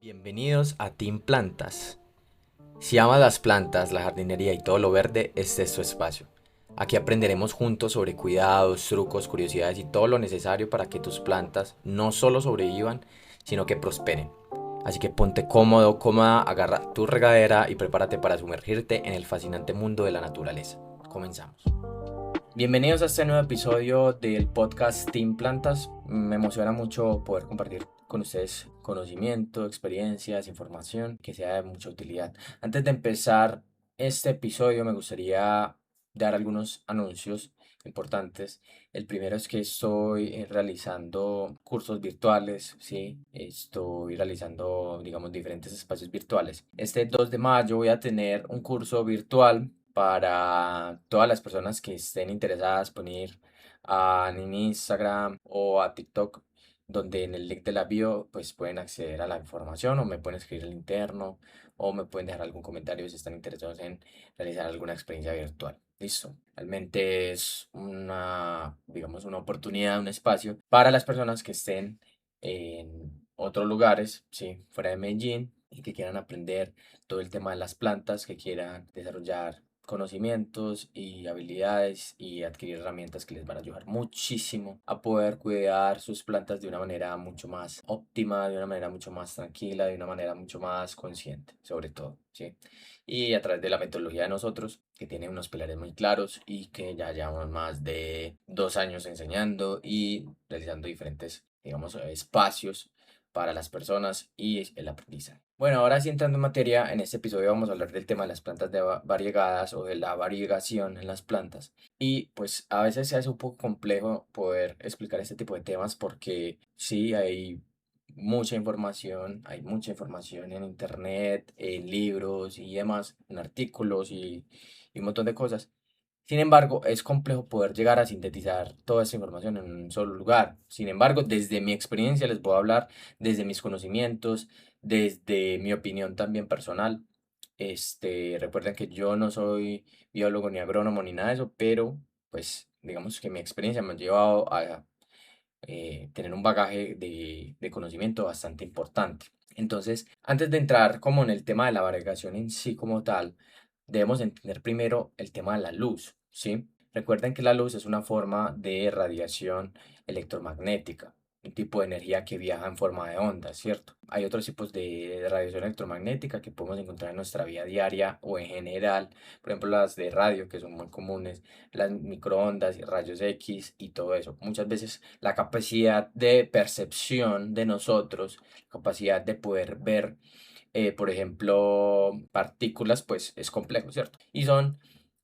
Bienvenidos a Team Plantas. Si amas las plantas, la jardinería y todo lo verde, este es tu espacio. Aquí aprenderemos juntos sobre cuidados, trucos, curiosidades y todo lo necesario para que tus plantas no solo sobrevivan, sino que prosperen. Así que ponte cómodo, cómoda, agarra tu regadera y prepárate para sumergirte en el fascinante mundo de la naturaleza. Comenzamos. Bienvenidos a este nuevo episodio del podcast Team Plantas. Me emociona mucho poder compartir con ustedes conocimiento, experiencias, información que sea de mucha utilidad. Antes de empezar este episodio me gustaría dar algunos anuncios importantes. El primero es que estoy realizando cursos virtuales, ¿sí? Estoy realizando, digamos, diferentes espacios virtuales. Este 2 de mayo voy a tener un curso virtual para todas las personas que estén interesadas por ir en Instagram o a TikTok, donde en el link de la bio pues pueden acceder a la información o me pueden escribir al interno o me pueden dejar algún comentario si están interesados en realizar alguna experiencia virtual. Listo. Realmente es una, digamos, una oportunidad, un espacio para las personas que estén en otros lugares, sí, fuera de Medellín y que quieran aprender todo el tema de las plantas, que quieran desarrollar conocimientos y habilidades y adquirir herramientas que les van a ayudar muchísimo a poder cuidar sus plantas de una manera mucho más óptima, de una manera mucho más tranquila, de una manera mucho más consciente, sobre todo, ¿sí? Y a través de la metodología de nosotros, que tiene unos pilares muy claros y que ya llevamos más de 2 años enseñando y realizando diferentes, digamos, espacios para las personas y el aprendizaje. Bueno, ahora sí entrando en materia, en este episodio vamos a hablar del tema de las plantas de variegadas o de la variegación en las plantas. Y pues a veces se hace un poco complejo poder explicar este tipo de temas porque sí hay mucha información en internet, en libros y demás, en artículos y un montón de cosas. Sin embargo, es complejo poder llegar a sintetizar toda esta información en un solo lugar. Sin embargo, desde mi experiencia les puedo hablar, desde mis conocimientos, desde mi opinión también personal. Recuerden que yo no soy biólogo ni agrónomo ni nada de eso, pero pues digamos que mi experiencia me ha llevado a tener un bagaje de conocimiento bastante importante. Entonces, antes de entrar como en el tema de la variegación en sí como tal, debemos entender primero el tema de la luz, ¿sí? Recuerden que la luz es una forma de radiación electromagnética, un tipo de energía que viaja en forma de onda, ¿cierto? Hay otros tipos de radiación electromagnética que podemos encontrar en nuestra vida diaria o en general, por ejemplo las de radio que son muy comunes, las microondas y rayos X y todo eso. Muchas veces la capacidad de percepción de nosotros, capacidad de poder ver por ejemplo, partículas, pues es complejo, ¿cierto? Y son,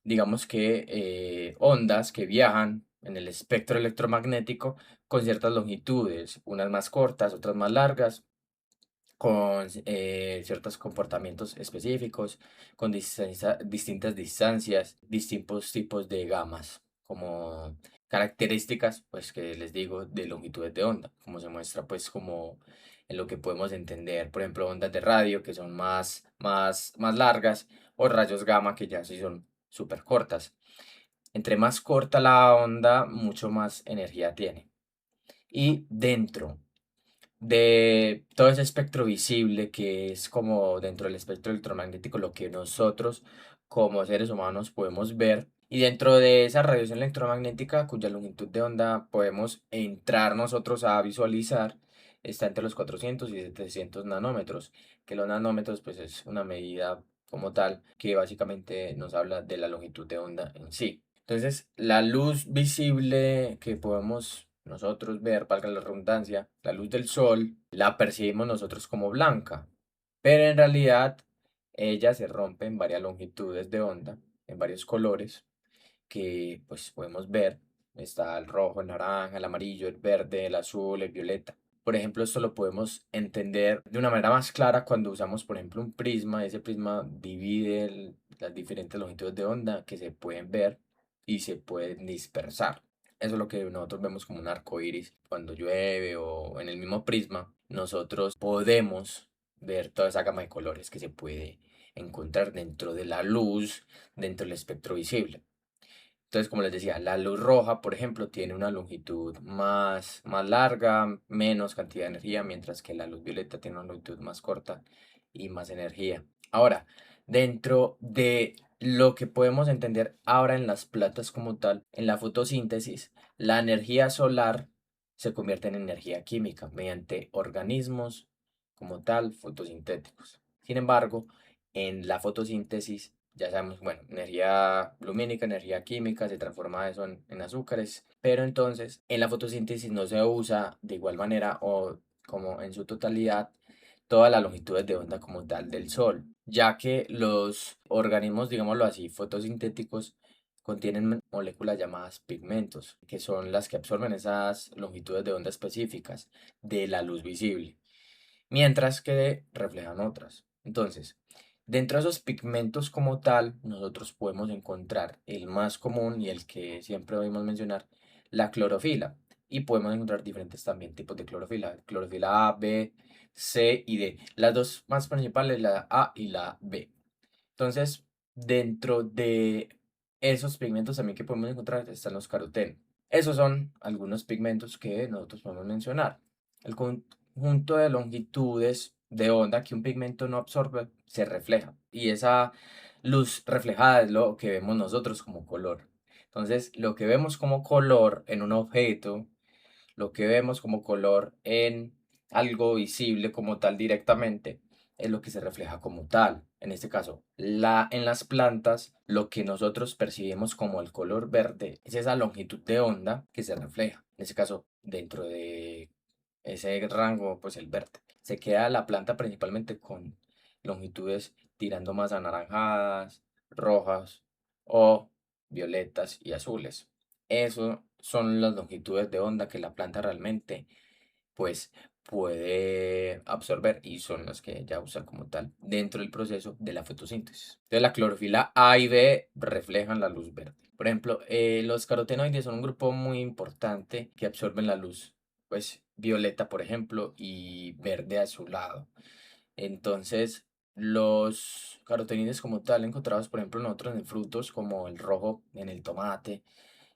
digamos que, ondas que viajan en el espectro electromagnético con ciertas longitudes, unas más cortas, otras más largas, con ciertos comportamientos específicos, con distintas distancias, distintos tipos de gamas, como características, pues que les digo, de longitudes de onda, como se muestra pues como en lo que podemos entender, por ejemplo, ondas de radio que son más largas o rayos gamma que ya sí son súper cortas. Entre más corta la onda, mucho más energía tiene. Y dentro de todo ese espectro visible que es como dentro del espectro electromagnético lo que nosotros como seres humanos podemos ver. Y dentro de esa radiación electromagnética cuya longitud de onda podemos entrar nosotros a visualizar está entre los 400 y 700 nanómetros, que los nanómetros pues es una medida como tal que básicamente nos habla de la longitud de onda en sí. Entonces, la luz visible que podemos nosotros ver, valga la redundancia, la luz del sol, la percibimos nosotros como blanca, pero en realidad ella se rompe en varias longitudes de onda, en varios colores que pues podemos ver. Está el rojo, el naranja, el amarillo, el verde, el azul, el violeta. Por ejemplo, esto lo podemos entender de una manera más clara cuando usamos, por ejemplo, un prisma. Ese prisma divide las diferentes longitudes de onda que se pueden ver y se pueden dispersar. Eso es lo que nosotros vemos como un arco iris cuando llueve o en el mismo prisma. Nosotros podemos ver toda esa gama de colores que se puede encontrar dentro de la luz, dentro del espectro visible. Entonces, como les decía, la luz roja, por ejemplo, tiene una longitud más larga, menos cantidad de energía, mientras que la luz violeta tiene una longitud más corta y más energía. Ahora, dentro de lo que podemos entender ahora en las plantas como tal, en la fotosíntesis, la energía solar se convierte en energía química mediante organismos como tal fotosintéticos. Sin embargo, en la fotosíntesis, ya sabemos, bueno, energía lumínica, energía química, se transforma eso en azúcares, pero entonces en la fotosíntesis no se usa de igual manera o como en su totalidad todas las longitudes de onda como tal del Sol, ya que los organismos, digámoslo así, fotosintéticos contienen moléculas llamadas pigmentos, que son las que absorben esas longitudes de onda específicas de la luz visible, mientras que reflejan otras. Entonces, dentro de esos pigmentos como tal, nosotros podemos encontrar el más común y el que siempre oímos mencionar, la clorofila. Y podemos encontrar diferentes también tipos de clorofila, clorofila A, B, C y D. Las dos más principales, la A y la B. Entonces, dentro de esos pigmentos también que podemos encontrar están los carotenos. Esos son algunos pigmentos que nosotros podemos mencionar. El conjunto de longitudes de onda que un pigmento no absorbe se refleja. Y esa luz reflejada es lo que vemos nosotros como color. Entonces, lo que vemos como color en un objeto, lo que vemos como color en algo visible como tal directamente, es lo que se refleja como tal. En este caso, en las plantas, lo que nosotros percibimos como el color verde es esa longitud de onda que se refleja. En este caso, dentro de ese rango, pues el verde. Se queda la planta principalmente con longitudes tirando más anaranjadas, rojas o violetas y azules. Eso son las longitudes de onda que la planta realmente pues puede absorber y son las que ella usa como tal dentro del proceso de la fotosíntesis. Entonces la clorofila A y B reflejan la luz verde. Por ejemplo, los carotenoides son un grupo muy importante que absorben la luz, pues violeta, por ejemplo, y verde azulado. Entonces, los carotenoides como tal encontrados, por ejemplo, nosotros en frutos como el rojo en el tomate,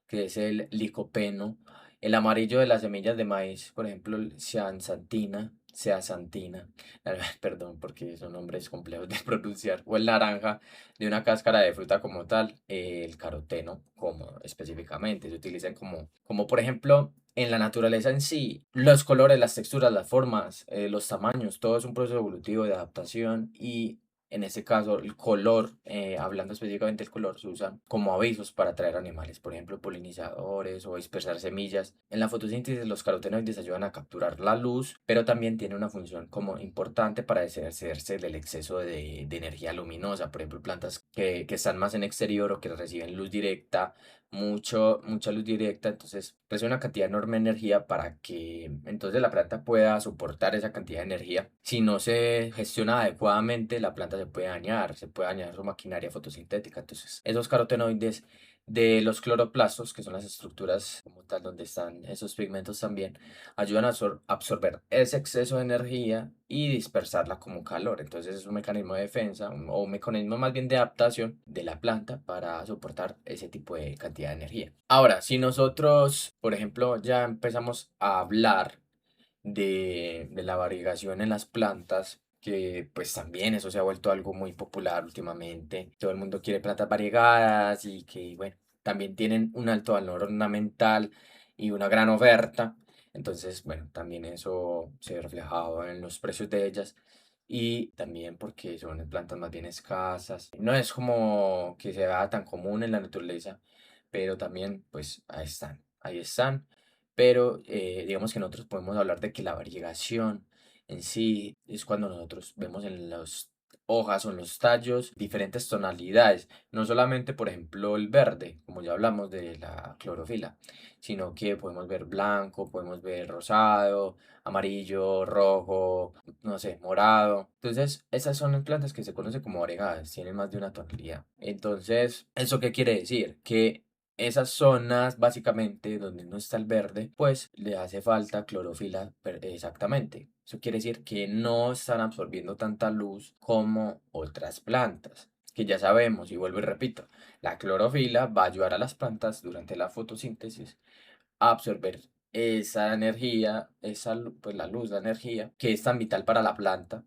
que es el licopeno, el amarillo de las semillas de maíz, por ejemplo, el zeaxantina, perdón, porque son nombres complejos de pronunciar, o el naranja de una cáscara de fruta como tal, el caroteno como específicamente, se utilizan como por ejemplo en la naturaleza en sí, los colores, las texturas, las formas, los tamaños, todo es un proceso evolutivo de adaptación y en este caso, el color, hablando específicamente del color, se usa como avisos para atraer animales, por ejemplo, polinizadores o dispersar semillas. En la fotosíntesis, los carotenoides ayudan a capturar la luz, pero también tiene una función como importante para deshacerse del exceso de energía luminosa. Por ejemplo, plantas que están más en exterior o que reciben luz directa, mucha luz directa, entonces recibe una cantidad enorme de energía para que entonces la planta pueda soportar esa cantidad de energía. Si no se gestiona adecuadamente, la planta se puede dañar su maquinaria fotosintética. Entonces, esos carotenoides de los cloroplastos, que son las estructuras como tal donde están esos pigmentos también, ayudan a absorber ese exceso de energía y dispersarla como calor. Entonces es un mecanismo de defensa o un mecanismo más bien de adaptación de la planta para soportar ese tipo de cantidad de energía. Ahora, si nosotros, por ejemplo, ya empezamos a hablar de la variegación en las plantas, que pues también eso se ha vuelto algo muy popular últimamente. Todo el mundo quiere plantas variegadas y que, bueno, también tienen un alto valor ornamental y una gran oferta. Entonces, bueno, también eso se ve reflejado en los precios de ellas y también porque son plantas más bien escasas. No es como que sea tan común en la naturaleza, pero también pues ahí están, ahí están. Pero digamos que nosotros podemos hablar de que la variegación en sí es cuando nosotros vemos en las hojas o en los tallos diferentes tonalidades, no solamente por ejemplo el verde, como ya hablamos de la clorofila, sino que podemos ver blanco, podemos ver rosado, amarillo, rojo, no sé, morado. Entonces, esas son plantas que se conocen como variegadas, tienen más de una tonalidad. Entonces, ¿eso qué quiere decir? Que esas zonas, básicamente, donde no está el verde, pues le hace falta clorofila exactamente. Eso quiere decir que no están absorbiendo tanta luz como otras plantas. que ya sabemos, y vuelvo y repito, la clorofila va a ayudar a las plantas durante la fotosíntesis a absorber esa energía, pues la luz, la energía, que es tan vital para la planta,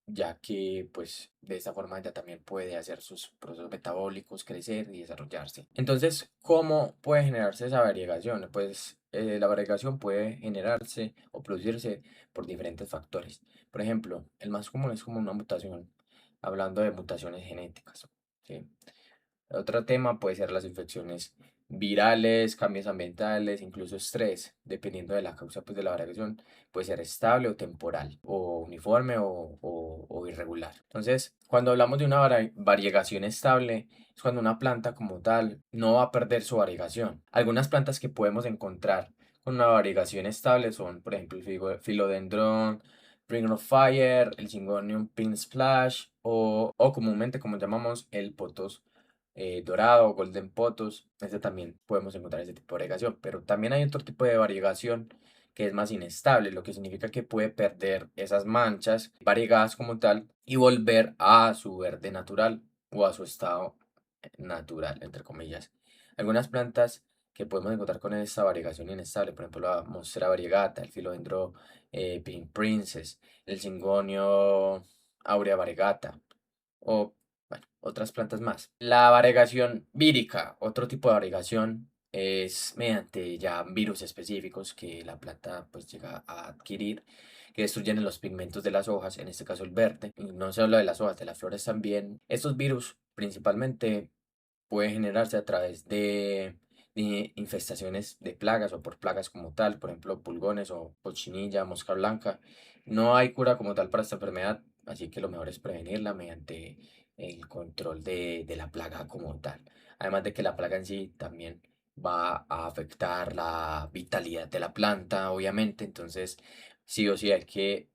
ya que pues de esta forma ella también puede hacer sus procesos metabólicos, crecer y desarrollarse. Entonces, ¿cómo puede generarse esa variegación? Pues la variegación puede generarse o producirse por diferentes factores. Por ejemplo, el más común es como una mutación, hablando de mutaciones genéticas, ¿sí? Otro tema puede ser las infecciones virales, cambios ambientales, incluso estrés, dependiendo de la causa pues, de la variación, puede ser estable o temporal, o uniforme o irregular. Entonces, cuando hablamos de una variegación estable, es cuando una planta como tal no va a perder su variegación. Algunas plantas que podemos encontrar con una variegación estable son, por ejemplo, el philodendron, Ring of Fire, el Syngonium Pink Splash o comúnmente como llamamos el potos dorado, golden potos, ese también podemos encontrar ese tipo de variegación, pero también hay otro tipo de variegación que es más inestable, lo que significa que puede perder esas manchas variegadas como tal y volver a su verde natural o a su estado natural, entre comillas. Algunas plantas que podemos encontrar con esta variegación inestable, por ejemplo la Monstera variegata, el Philodendron Pink Princess, el Cingonio Aurea variegata, o bueno, otras plantas más. La variegación vírica, otro tipo de variegación, es mediante ya virus específicos que la planta pues llega a adquirir, que destruyen los pigmentos de las hojas, en este caso el verde, y no solo de las hojas, de las flores también. Estos virus principalmente pueden generarse a través de infestaciones de plagas o por plagas como tal, por ejemplo, pulgones o cochinilla, mosca blanca. No hay cura como tal para esta enfermedad, así que lo mejor es prevenirla mediante el control de la plaga como tal. Además de que la plaga en sí también va a afectar la vitalidad de la planta, obviamente, entonces sí o sí hay que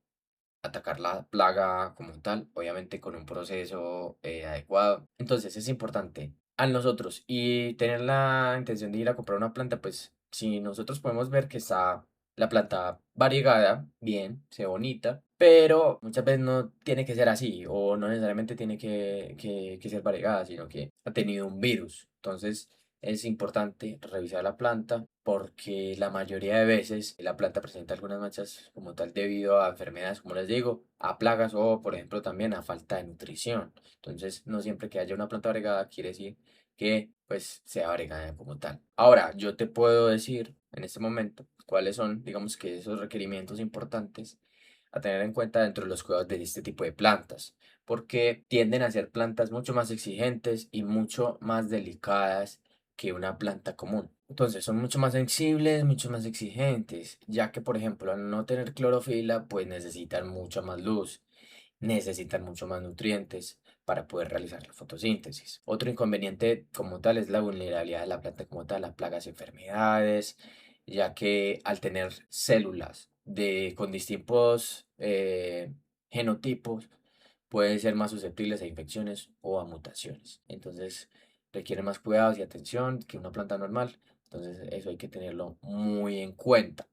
atacar la plaga como tal, obviamente con un proceso adecuado. Entonces es importante a nosotros y tener la intención de ir a comprar una planta, pues si nosotros podemos ver que está la planta variegada, bien, se ve bonita, pero muchas veces no tiene que ser así o no necesariamente tiene que ser variegada, sino que ha tenido un virus. Entonces es importante revisar la planta porque la mayoría de veces la planta presenta algunas manchas como tal debido a enfermedades, como les digo, a plagas o por ejemplo también a falta de nutrición. Entonces no siempre que haya una planta variegada quiere decir que pues sea variegada como tal. Ahora, yo te puedo decir en este momento cuáles son, digamos que esos requerimientos importantes a tener en cuenta dentro de los cuidados de este tipo de plantas, porque tienden a ser plantas mucho más exigentes y mucho más delicadas que una planta común. Entonces son mucho más sensibles, mucho más exigentes, ya que por ejemplo al no tener clorofila pues necesitan mucha más luz, necesitan mucho más nutrientes para poder realizar la fotosíntesis. Otro inconveniente como tal es la vulnerabilidad de la planta como tal a plagas y enfermedades, ya que al tener células con distintos genotipos pueden ser más susceptibles a infecciones o a mutaciones. Entonces requiere más cuidados y atención que una planta normal. Entonces eso hay que tenerlo muy en cuenta.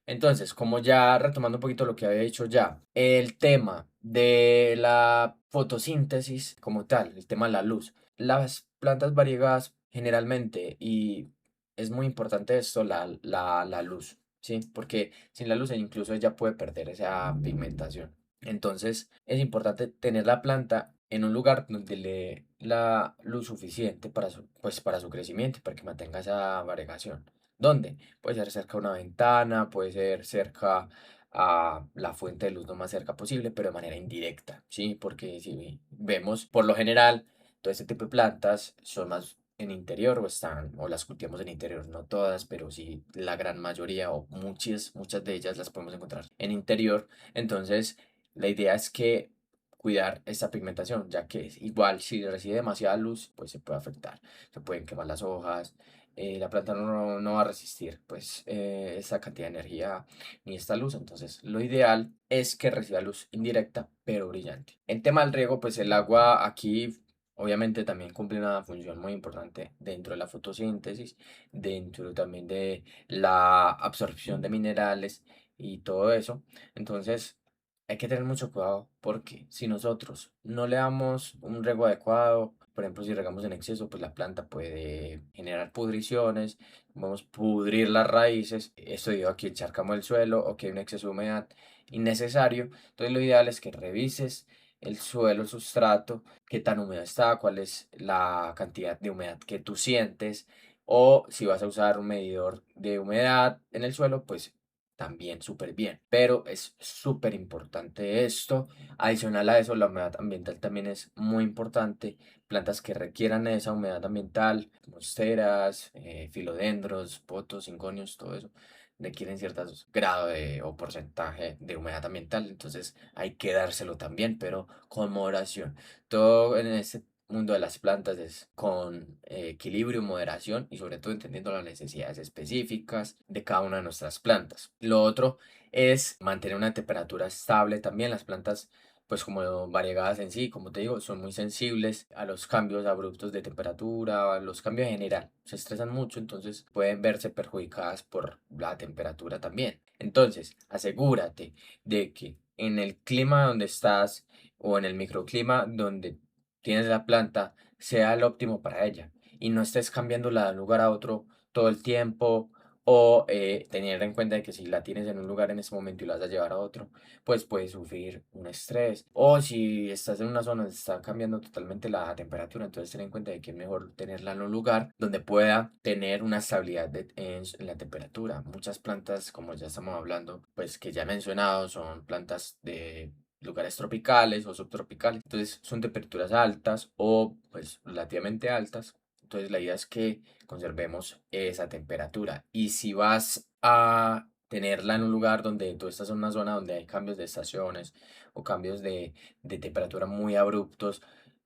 Entonces, como ya retomando un poquito lo que había dicho ya, el tema de la fotosíntesis como tal, el tema de la luz. Las plantas variegadas generalmente, y es muy importante esto, la luz, ¿sí? Porque sin la luz incluso ella puede perder esa pigmentación. Entonces, es importante tener la planta en un lugar donde le dé la luz suficiente para pues, para su crecimiento, para que mantenga esa variegación. ¿Dónde? Puede ser cerca a una ventana, puede ser cerca a la fuente de luz lo más cerca posible, pero de manera indirecta, ¿sí? Porque si vemos, por lo general, todo este tipo de plantas son más en interior o las cultivamos en interior, no todas, pero sí la gran mayoría o muchas de ellas las podemos encontrar en interior. Entonces, la idea es que cuidar esta pigmentación, ya que es igual si recibe demasiada luz, pues se puede afectar, se pueden quemar las hojas, la planta no va a resistir pues esa cantidad de energía ni esta luz, entonces lo ideal es que reciba luz indirecta pero brillante. En tema del riego, pues el agua aquí obviamente también cumple una función muy importante dentro de la fotosíntesis, dentro también de la absorción de minerales y todo eso. Entonces hay que tener mucho cuidado porque si nosotros no le damos un riego adecuado, por ejemplo, si regamos en exceso, pues la planta puede generar pudriciones, vamos a pudrir las raíces, esto debido a que encharcamos el suelo o que hay un exceso de humedad innecesario. Entonces lo ideal es que revises el suelo, el sustrato, qué tan húmedo está, cuál es la cantidad de humedad que tú sientes, o si vas a usar un medidor de humedad en el suelo, pues también súper bien, pero es súper importante esto. Adicional a eso, la humedad ambiental también es muy importante. Plantas que requieran esa humedad ambiental, monsteras, filodendros, potos, cingonios, todo eso, requieren cierto grado o porcentaje de humedad ambiental. Entonces hay que dárselo también, pero con moderación. Todo en este mundo de las plantas es con equilibrio, moderación y sobre todo entendiendo las necesidades específicas de cada una de nuestras plantas. Lo otro es mantener una temperatura estable también. Las plantas, pues como variegadas en sí, como te digo, son muy sensibles a los cambios abruptos de temperatura, a los cambios en general. Se estresan mucho, entonces pueden verse perjudicadas por la temperatura también. Entonces, asegúrate de que en el clima donde estás o en el microclima donde tienes la planta sea el óptimo para ella y no estés cambiándola de un lugar a otro todo el tiempo o tener en cuenta de que si la tienes en un lugar en ese momento y la vas a llevar a otro, pues puedes sufrir un estrés. O si estás en una zona donde está cambiando totalmente la temperatura, entonces ten en cuenta de que es mejor tenerla en un lugar donde pueda tener una estabilidad en la temperatura. Muchas plantas, como ya estamos hablando, pues que ya he mencionado, son plantas de lugares tropicales o subtropicales. Entonces son temperaturas altas o pues relativamente altas. Entonces la idea es que conservemos esa temperatura. Y si vas a tenerla en un lugar donde tú estás en una zona donde hay cambios de estaciones o cambios de temperatura muy abruptos,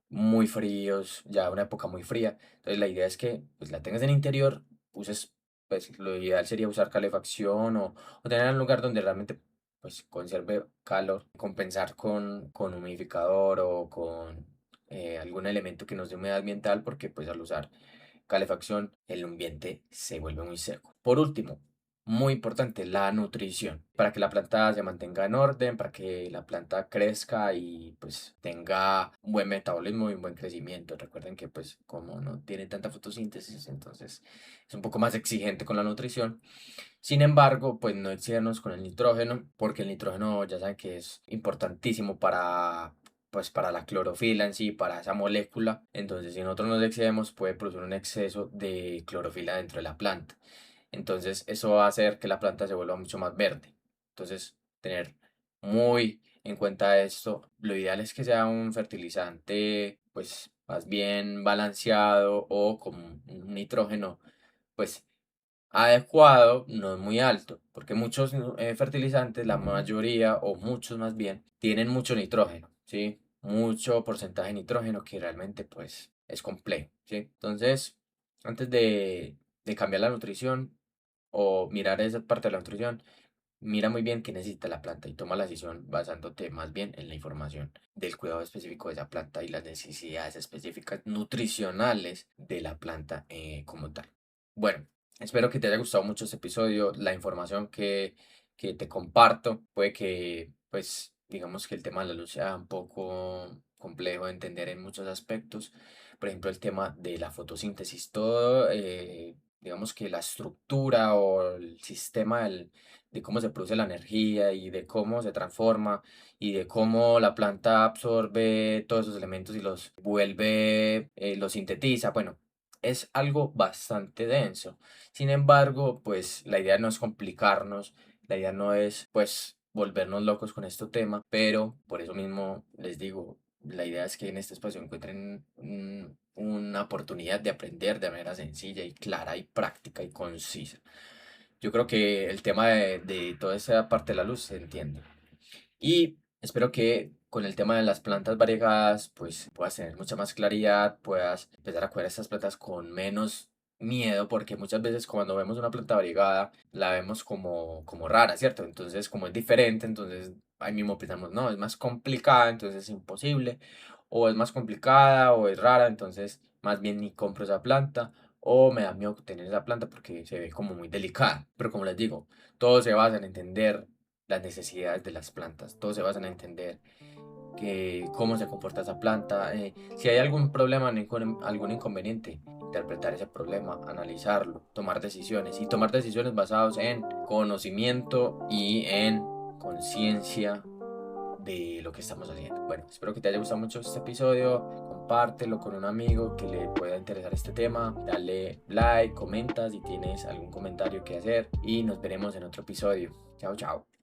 muy fríos, ya una época muy fría, entonces la idea es que pues, la tengas en interior, uses, pues lo ideal sería usar calefacción o tener un lugar donde realmente pues conserve calor, compensar con humidificador o con algún elemento que nos dé humedad ambiental, porque pues al usar calefacción el ambiente se vuelve muy seco. Por último, muy importante, la nutrición, para que la planta se mantenga en orden, para que la planta crezca y pues tenga un buen metabolismo y un buen crecimiento. Recuerden que pues como no tiene tanta fotosíntesis, entonces es un poco más exigente con la nutrición. Sin embargo, pues no excedernos con el nitrógeno, porque el nitrógeno ya saben que es importantísimo para, pues para la clorofila en sí, para esa molécula. Entonces, si nosotros nos excedemos, puede producir un exceso de clorofila dentro de la planta. Entonces, eso va a hacer que la planta se vuelva mucho más verde. Entonces, tener muy en cuenta esto. Lo ideal es que sea un fertilizante, pues más bien balanceado o con un nitrógeno, pues adecuado, no es muy alto, porque muchos fertilizantes, la mayoría o muchos más bien, tienen mucho nitrógeno, ¿sí? Mucho porcentaje de nitrógeno que realmente pues es complejo, ¿sí? Entonces, antes de cambiar la nutrición o mirar esa parte de la nutrición, mira muy bien qué necesita la planta y toma la decisión basándote más bien en la información del cuidado específico de esa planta y las necesidades específicas nutricionales de la planta como tal. Bueno, espero que te haya gustado mucho este episodio. La información que te comparto puede que, pues, digamos que el tema de la luz sea un poco complejo de entender en muchos aspectos. Por ejemplo, el tema de la fotosíntesis, todo, digamos que la estructura o el sistema de cómo se produce la energía y de cómo se transforma y de cómo la planta absorbe todos esos elementos y los vuelve, los sintetiza. Bueno, es algo bastante denso. Sin embargo, pues la idea no es complicarnos, la idea no es pues volvernos locos con este tema, pero por eso mismo les digo, la idea es que en este espacio encuentren una oportunidad de aprender de manera sencilla y clara y práctica y concisa. Yo creo que el tema de toda esa parte de la luz se entiende. Y espero que con el tema de las plantas variegadas, pues puedas tener mucha más claridad, puedas empezar a cuidar estas plantas con menos miedo, porque muchas veces cuando vemos una planta variegada, la vemos como rara, ¿cierto? Entonces, como es diferente, entonces ahí mismo pensamos, no, es más complicada, entonces es imposible, o es más complicada, o es rara, entonces más bien ni compro esa planta, o me da miedo tener esa planta porque se ve como muy delicada. Pero como les digo, todo se basa en entender las necesidades de las plantas. Todos se basan en entender cómo se comporta esa planta, si hay algún problema, algún inconveniente, interpretar ese problema, analizarlo, tomar decisiones y tomar decisiones basadas en conocimiento y en conciencia de lo que estamos haciendo. Bueno, espero que te haya gustado mucho este episodio. Compártelo con un amigo que le pueda interesar este tema. Dale like, comenta si tienes algún comentario que hacer y nos veremos en otro episodio. Chao, chao.